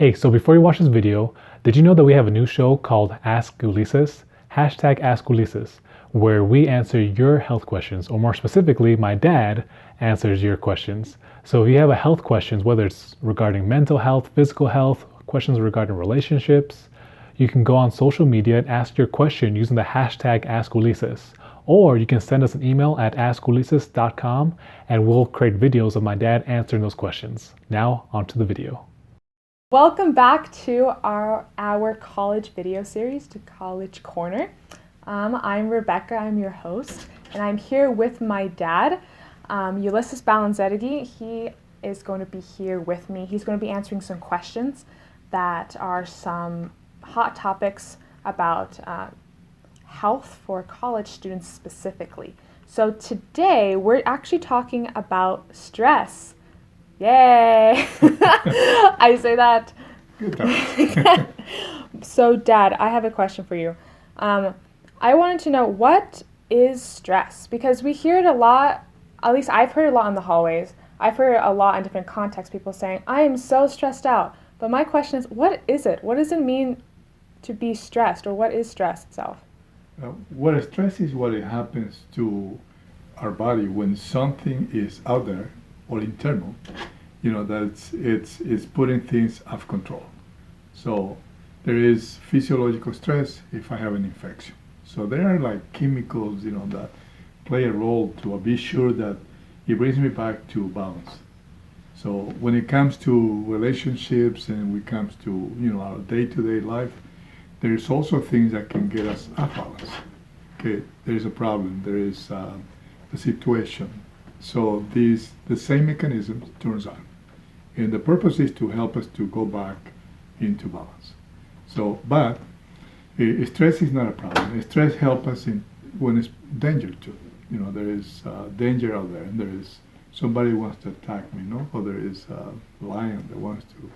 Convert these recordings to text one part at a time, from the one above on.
Hey, so before you watch this video, did you know that we have a new show called Ask Ulises? Hashtag Ask Ulises, where we answer your health questions, or more specifically, my dad answers your questions. So if you have a health questions, whether it's regarding mental health, physical health, questions regarding relationships, you can go on social media and ask your question using the hashtag Ask Ulises. Or you can send us an email at askulises.com and we'll create videos of my dad answering those questions. Now, on to the video. Welcome back to our college video series, to College Corner. I'm Rebekah, I'm your host, and I'm here with my dad, Ulises Balanzedegi. He is going to be here with me. He's going to be answering some questions that are some hot topics about health for college students specifically. So today we're actually talking about stress. Yay! I say that. Good time. So, Dad, I have a question for you. I wanted to know, what is stress? Because we hear it a lot, at least I've heard it a lot in the hallways. I've heard a lot in different contexts, people saying, I am so stressed out. But my question is, what is it? What does it mean to be stressed, or what is stress itself? What stress is what it happens to our body when something is out there or internal, that it's putting things out of control. So there is physiological stress if I have an infection. So there are like chemicals, that play a role to be sure that it brings me back to balance. So when it comes to relationships and when it comes to, our day-to-day life, there's also things that can get us off balance. Okay, there's a problem, there is a situation. So the same mechanism turns on. And the purpose is to help us to go back into balance. So, but stress is not a problem. Stress helps us when it's danger too. There is danger out there, and there is somebody who wants to attack me, or there is a lion that wants to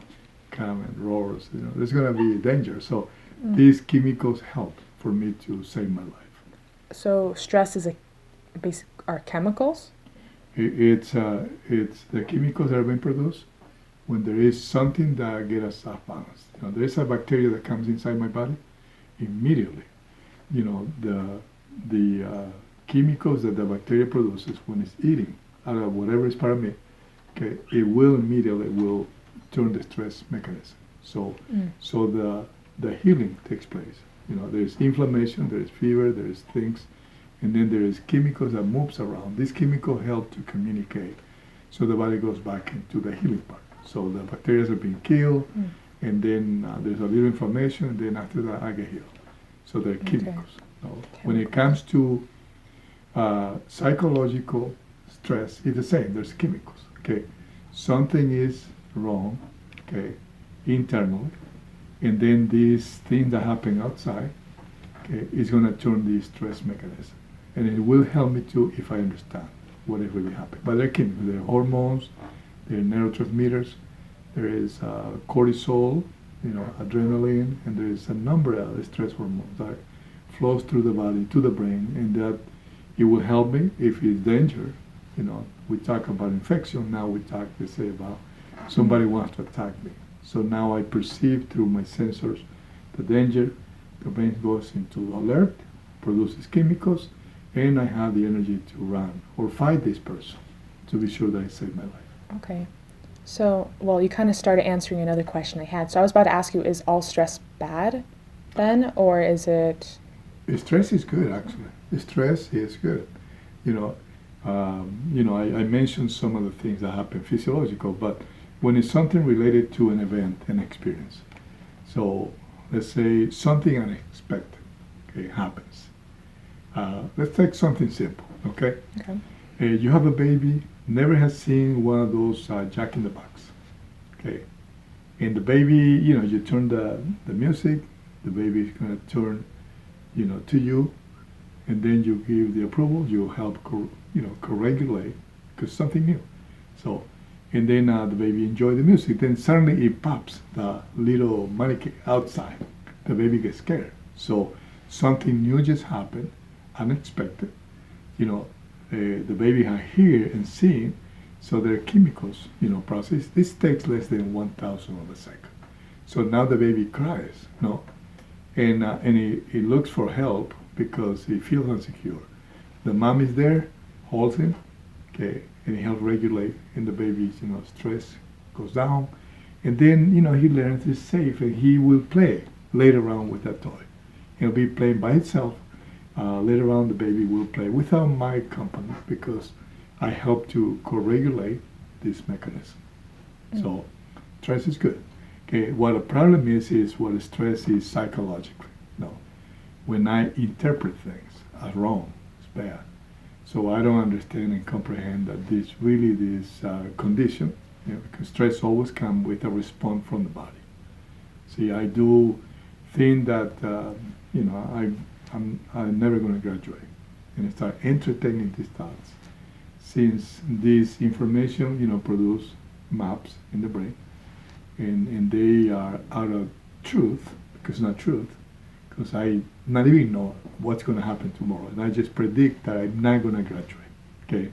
come and roars. There's going to be danger. So these chemicals help for me to save my life. So stress is are chemicals? It's the chemicals that are being produced when there is something that gets us off balance. There is a bacteria that comes inside my body. Immediately, the chemicals that the bacteria produces when it's eating out of whatever is part of me, okay, it will immediately turn the stress mechanism. So the healing takes place. There's inflammation, there's fever, there's things, and then there is chemicals that moves around. These chemicals help to communicate, so the body goes back into the healing part. So the bacteria are being killed, and then there's a little inflammation, and then after that I get healed. So they're chemicals. So when it comes to psychological stress, it's the same. There's chemicals. Okay, something is wrong. Okay, internally, and then these things that happen outside, okay, is going to turn the stress mechanism, and it will help me to if I understand what is really happening. But they're chemicals. They're hormones. There are neurotransmitters, there is cortisol, adrenaline, and there is a number of stress hormones that flows through the body to the brain, and that it will help me if it's danger. We talk about infection, now we talk, let's say, about somebody wants to attack me. So now I perceive through my sensors the danger, the brain goes into alert, produces chemicals, and I have the energy to run or fight this person to be sure that I save my life. Okay. So, well, you kind of started answering another question I had. So I was about to ask you, is all stress bad then, or is it? Stress is good, actually. Stress is good. I mentioned some of the things that happen physiological, but when it's something related to an event, an experience. So let's say something unexpected, okay, happens. Let's take something simple, okay? Okay. You have a baby, never has seen one of those Jack in the Box, okay? And the baby, you turn the music, the baby is going to turn, to you, and then you give the approval, you help, co-regulate, because something new. So, and then the baby enjoy the music, then suddenly it pops the little mannequin outside. The baby gets scared. So something new just happened, unexpected, the baby are here and seeing, so there are chemicals, process. This takes less than 1,000 of a second. So now the baby cries, no? And he looks for help because he feels insecure. The mom is there, holds him, okay, and he helps regulate, and the baby's, stress goes down. And then, he learns it's safe, and he will play later on with that toy. He'll be playing by himself. Later on, the baby will play without my company because I help to co-regulate this mechanism. So stress is good. Okay, what a problem is what stress is psychologically. No, when I interpret things as wrong, it's bad. So I don't understand and comprehend that this condition, because stress always comes with a response from the body. See, I do think that I'm never going to graduate, and start entertaining these thoughts, since this information produce maps in the brain, and they are out of truth, because it's not truth, because I not even know what's going to happen tomorrow, and I just predict that I'm not going to graduate, okay?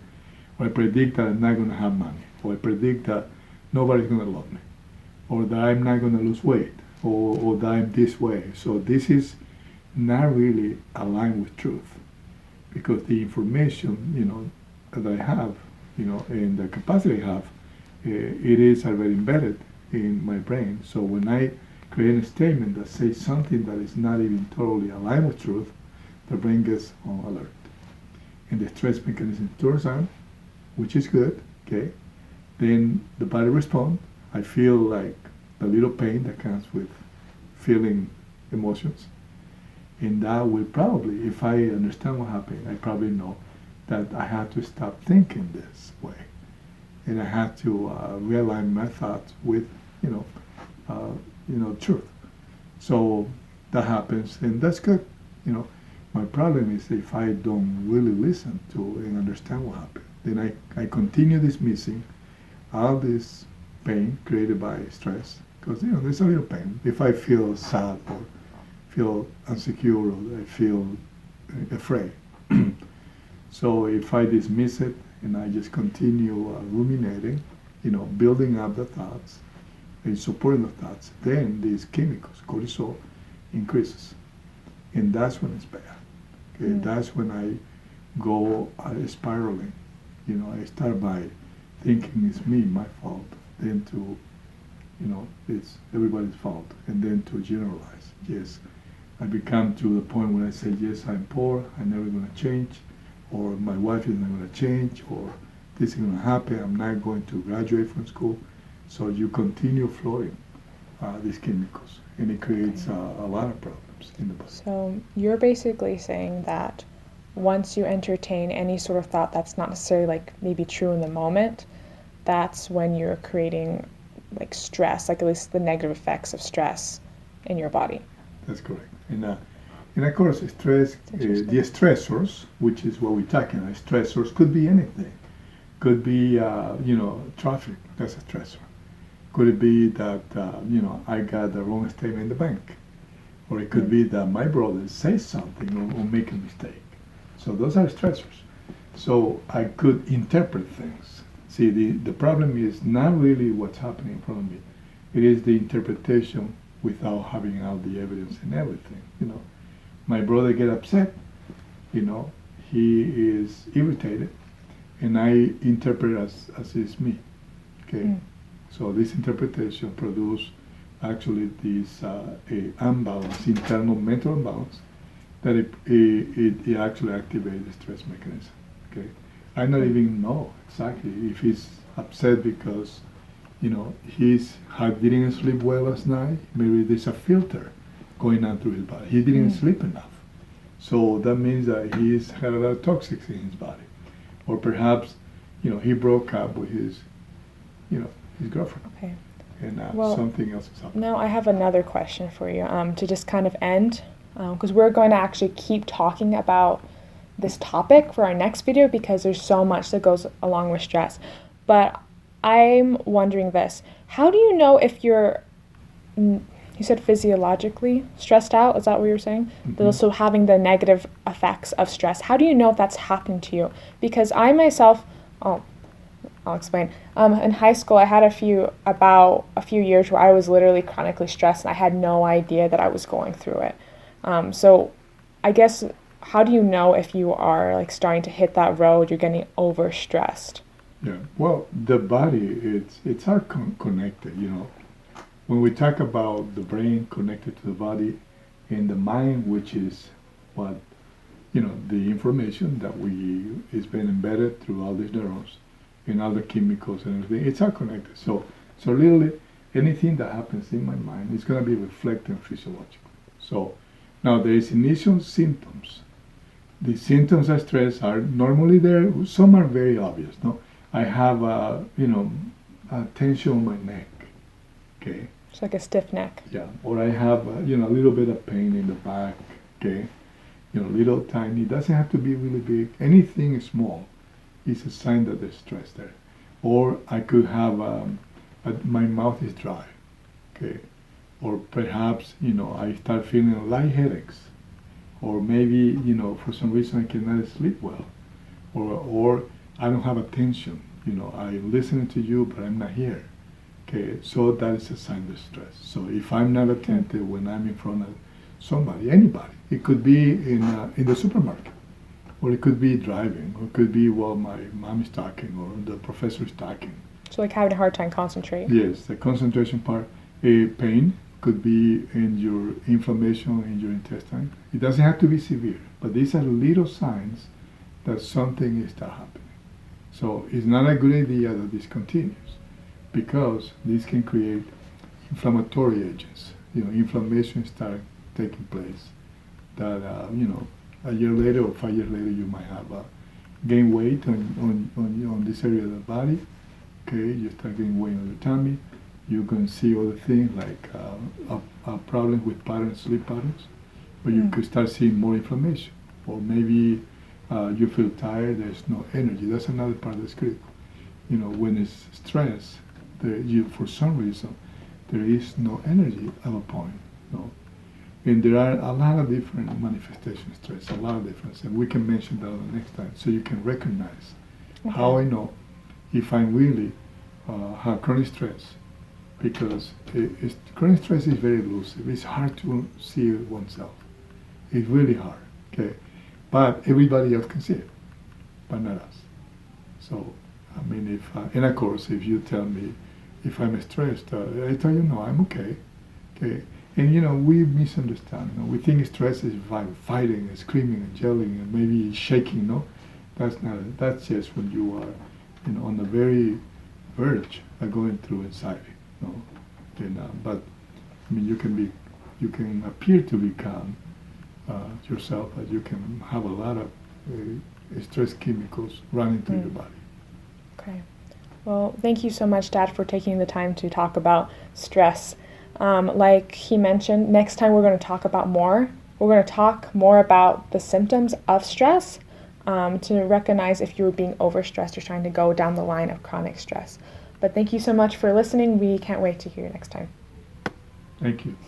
Or I predict that I'm not going to have money, or I predict that nobody's going to love me, or that I'm not going to lose weight, or that I'm this way. So this is not really aligned with truth, because the information, that I have, and the capacity I have, it is already embedded in my brain. So when I create a statement that says something that is not even totally aligned with truth, the brain gets on alert. And the stress mechanism turns on, which is good, okay? Then the body responds. I feel like the little pain that comes with feeling emotions. And that will probably, if I understand what happened, I probably know that I have to stop thinking this way. And I have to realign my thoughts with, truth. So that happens, and that's good. My problem is if I don't really listen to and understand what happened, then I continue dismissing all this pain created by stress, because there's a little pain. If I feel sad or feel insecure or I feel afraid, so if I dismiss it and I just continue ruminating, building up the thoughts and supporting the thoughts, then these chemicals, cortisol, increases, and that's when it's bad. Okay, that's when I go spiraling. I start by thinking it's me, my fault, then to, it's everybody's fault, and then to generalize. Yes, I become to the point where I say, yes, I'm poor, I'm never going to change, or my wife is not going to change, or this is going to happen, I'm not going to graduate from school. So you continue floating these chemicals, and it creates a lot of problems in the body. So you're basically saying that once you entertain any sort of thought that's not necessarily like maybe true in the moment, that's when you're creating like stress, like at least the negative effects of stress in your body. That's correct. And of course, stress, the stressors, which is what we're talking about, stressors could be anything. Could be, traffic, that's a stressor. Could it be that, I got the wrong statement in the bank? Or it could be that my brother says something or make a mistake. So those are stressors. So I could interpret things. See, the problem is not really what's happening in front of me. It is the interpretation without having all the evidence and everything. My brother get upset, he is irritated, and I interpret as it's me. Okay, so this interpretation produce actually this imbalance, internal mental imbalance, that it actually activates the stress mechanism. Okay, I don't even know exactly if he's upset because he didn't sleep well last night. Maybe there's a filter going on through his body. He didn't sleep enough, so that means that he's had a lot of toxics in his body, or perhaps he broke up with his girlfriend. Okay. And well, something else is happening. Now I have another question for you to just kind of end, because we're going to actually keep talking about this topic for our next video because there's so much that goes along with stress. But I'm wondering this: how do you know if you're, you said physiologically stressed out? Is that what you were saying? But also having the negative effects of stress. How do you know if that's happened to you? Because I myself, I'll explain. In high school, I had about a few years where I was literally chronically stressed and I had no idea that I was going through it. So I guess, how do you know if you are like starting to hit that road, you're getting overstressed? Yeah. Well, the body, it's all connected, you know. When we talk about the brain connected to the body and the mind, which is what, you know, the information that is being embedded through all these neurons and all the chemicals and everything, it's all connected. So literally anything that happens in my mind is going to be reflected physiologically. So now there is initial symptoms. The symptoms of stress are normally there. Some are very obvious. No, I have a tension on my neck. Okay. It's like a stiff neck. Yeah. Or I have a little bit of pain in the back. Okay. Little tiny. It doesn't have to be really big. Anything small is a sign that there's stress there. Or I could have my mouth is dry. Okay. Or perhaps I start feeling light headaches. Or maybe, for some reason I cannot sleep well. Or I don't have attention. I'm listening to you, but I'm not here. Okay, so that is a sign of stress. So if I'm not attentive when I'm in front of somebody, anybody, it could be in the supermarket, or it could be driving, or it could be while my mom is talking, or the professor is talking. So like having a hard time concentrating? Yes, the concentration part. Pain could be in your inflammation in your intestine. It doesn't have to be severe, but these are little signs that something is not happening. So it's not a good idea that this continues, because this can create inflammatory agents. Inflammation start taking place. That a year later or 5 years later, you might have gain weight on this area of the body. Okay, you start getting weight on your tummy. You can see other things like a problem with sleep patterns, or you could start seeing more inflammation, or maybe you feel tired. There's no energy. That's another part that's critical. When it's stress, for some reason there is no energy at a point. And there are a lot of different manifestations of stress, a lot of different, and we can mention that on the next time, so you can recognize how I know if I'm really have chronic stress, because chronic stress is very elusive. It's hard to see it oneself. It's really hard. Okay, but everybody else can see it, but not us. So I mean, and of course, if you tell me if I'm stressed, I tell you no, I'm okay. Okay. And we misunderstand. We think stress is fighting and screaming and yelling and maybe shaking. No, that's not it. That's just when you are, on the very verge of going through anxiety. No, but I mean, you can appear to be calm yourself, but you can have a lot of stress chemicals running through your body. Okay. Well, thank you so much, Dad, for taking the time to talk about stress. Like he mentioned, next time we're going to talk about more. We're going to talk more about the symptoms of stress to recognize if you were being overstressed or trying to go down the line of chronic stress. But thank you so much for listening. We can't wait to hear you next time. Thank you.